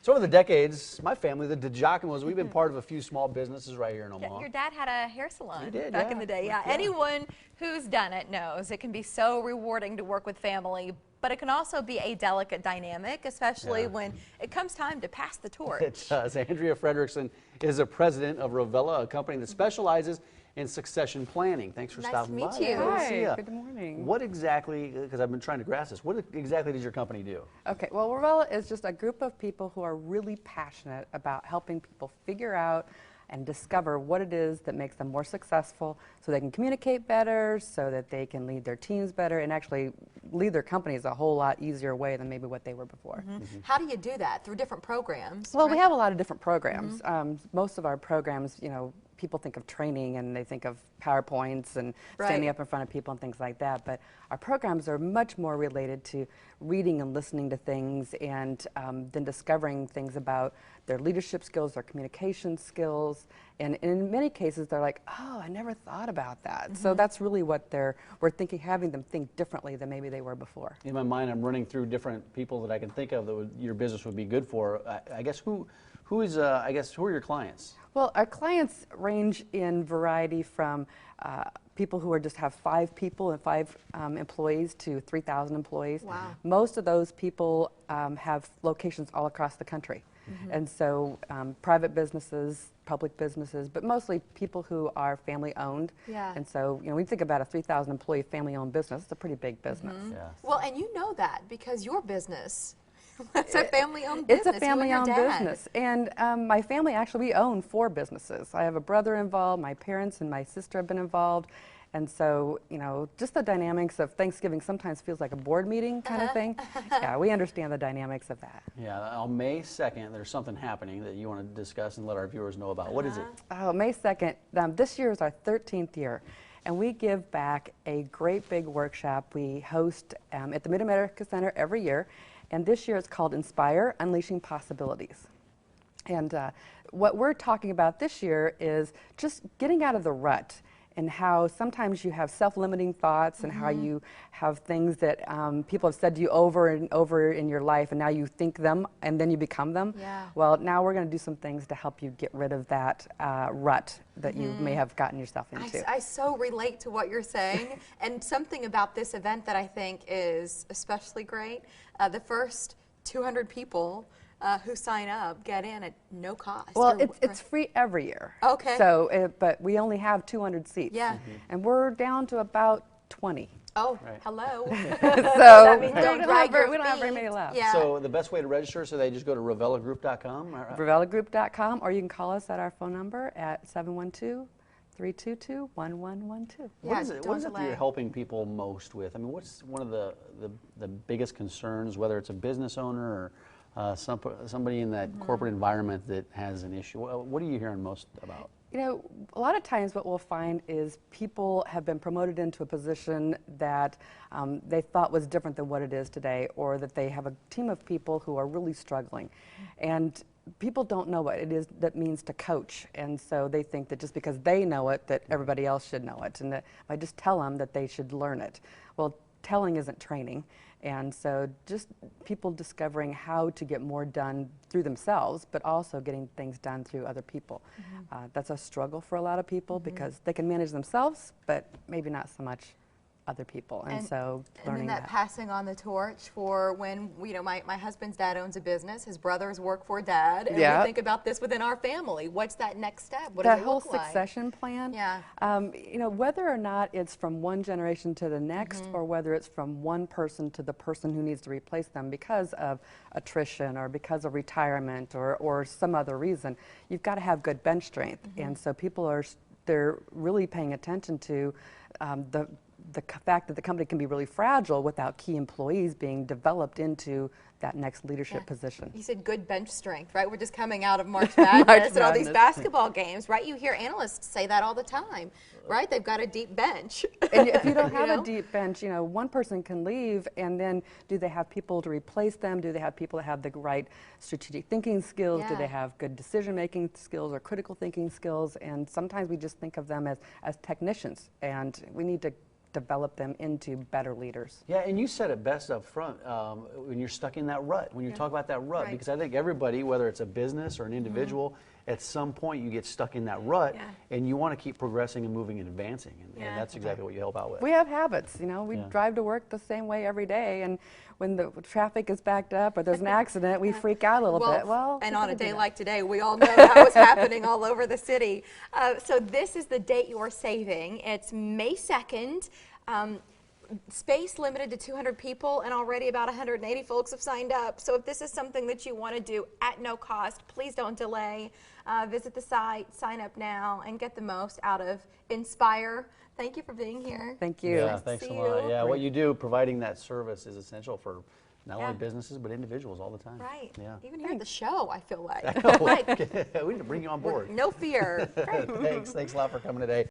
So over the decades, my family, the DiGiacomos, we've been part of a few small businesses right here in Omaha. Your dad had a hair salon back in the day. Yeah. Anyone who's done it knows it can be so rewarding to work with family, but it can also be a delicate dynamic, especially when it comes time to pass the torch. It does. Andrea Frederickson is a president of Revela, a company that specializes in succession planning. Thanks for stopping by. Nice to meet you. Hi, good morning. What exactly, because I've been trying to grasp this, what exactly does your company do? Okay, well, Revela is just a group of people who are really passionate about helping people figure out and discover what it is that makes them more successful so they can communicate better, so that they can lead their teams better, and actually lead their companies a whole lot easier way than maybe what they were before. How do you do that? Through different programs? Well, we have a lot of different programs. Most of our programs, you know, people think of training and they think of PowerPoints and standing up in front of people and things like that, but our programs are much more related to reading and listening to things, and then discovering things about their leadership skills, their communication skills, and in many cases they're like, oh, I never thought about that. So that's really what we're thinking, having them think differently than maybe they were before. In my mind, I'm running through different people that I can think of that your business would be good for. I guess who are your clients? Well, our clients range in variety from people who just have 5 people and 5 employees to 3,000 employees. Wow. Most of those people have locations all across the country. And so private businesses, public businesses, but mostly people who are family owned. Yeah. And so, you know, we think about a 3,000 employee family owned business. It's a pretty big business. Yeah. Well, and you know that because your business, it's a family-owned business. It's a family-owned business. And my family, actually, we own 4 businesses. I have a brother involved, my parents and my sister have been involved. And so, you know, just the dynamics of Thanksgiving sometimes feels like a board meeting kind of thing. Yeah, we understand the dynamics of that. Yeah, on May 2nd, there's something happening that you want to discuss and let our viewers know about. What is it? Oh, May 2nd, this year is our 13th year. And we give back a great big workshop we host at the Mid-America Center every year. And this year it's called Inspire, Unleashing Possibilities. And what we're talking about this year is just getting out of the rut, and how sometimes you have self-limiting thoughts, and how you have things that people have said to you over and over in your life, and now you think them and then you become them. Yeah. Well, now we're going to do some things to help you get rid of that rut that you may have gotten yourself into. I so relate to what you're saying. And something about this event that I think is especially great, the first 200 people who sign up get in at no cost. Well, it's free every year. Okay. So, but we only have 200 seats. Yeah. And we're down to about 20. Oh, hello. So means we don't don't drag your have very feet. many left. Yeah. So the best way to register, so they just go to revelagroup.com? Revelagroup.com, or you can call us at our phone number at 712-322-1112. What is it don't that delay. you're helping people most with? I mean, what's one of the biggest concerns, whether it's a business owner or somebody in that corporate environment that has an issue? What are you hearing most about? You know, a lot of times what we'll find is people have been promoted into a position that they thought was different than what it is today, or that they have a team of people who are really struggling. And people don't know what it is that means to coach, and so they think that just because they know it, that everybody else should know it, and that if I just tell them that they should learn it. Well, telling isn't training, and so just people discovering how to get more done through themselves, but also getting things done through other people. That's a struggle for a lot of people because they can manage themselves, but maybe not so much other people, and so learning and then that passing on the torch for when, you know, my husband's dad owns a business, his brothers work for dad, and we think about this within our family. What's that next step? What does that it whole look like? succession plan, Yeah. you know, whether or not it's from one generation to the next, or whether it's from one person to the person who needs to replace them because of attrition or because of retirement or some other reason, you've got to have good bench strength. And so people they're really paying attention to the fact that the company can be really fragile without key employees being developed into that next leadership position. You said good bench strength, right? We're just coming out of March Madness and all these Madness. basketball games, right? You hear analysts say that all the time, right? They've got a deep bench. And if you don't have a deep bench, you know, one person can leave, and then do they have people to replace them? Do they have people that have the right strategic thinking skills? Do they have good decision-making skills or critical thinking skills? And sometimes we just think of them as technicians, and we need to develop them into better leaders. Yeah, and you said it best up front when you're stuck in that rut, when you talk about that rut, Right. because I think everybody, whether it's a business or an individual, at some point you get stuck in that rut, and you want to keep progressing and moving and advancing, and that's exactly what you help out with. We have habits, you know, we Yeah. drive to work the same way every day, and when the traffic is backed up or there's an accident, we freak out a little bit. Well, and we on a gotta do day that. like today, we all know that was happening all over the city. So this is the date you're saving. It's May 2nd. Space limited to 200 people, and already about 180 folks have signed up. So if this is something that you want to do at no cost, please don't delay. Visit the site, sign up now, and get the most out of Inspire. Thank you for being here. Thank you. Yeah, Nice to thanks a see lot. you. Yeah, what you do, providing that service is essential for not Yeah. only businesses, but individuals all the time. Right. Yeah. Even here at the show, I feel like. We need to bring you on board. No fear. Thanks a lot for coming today.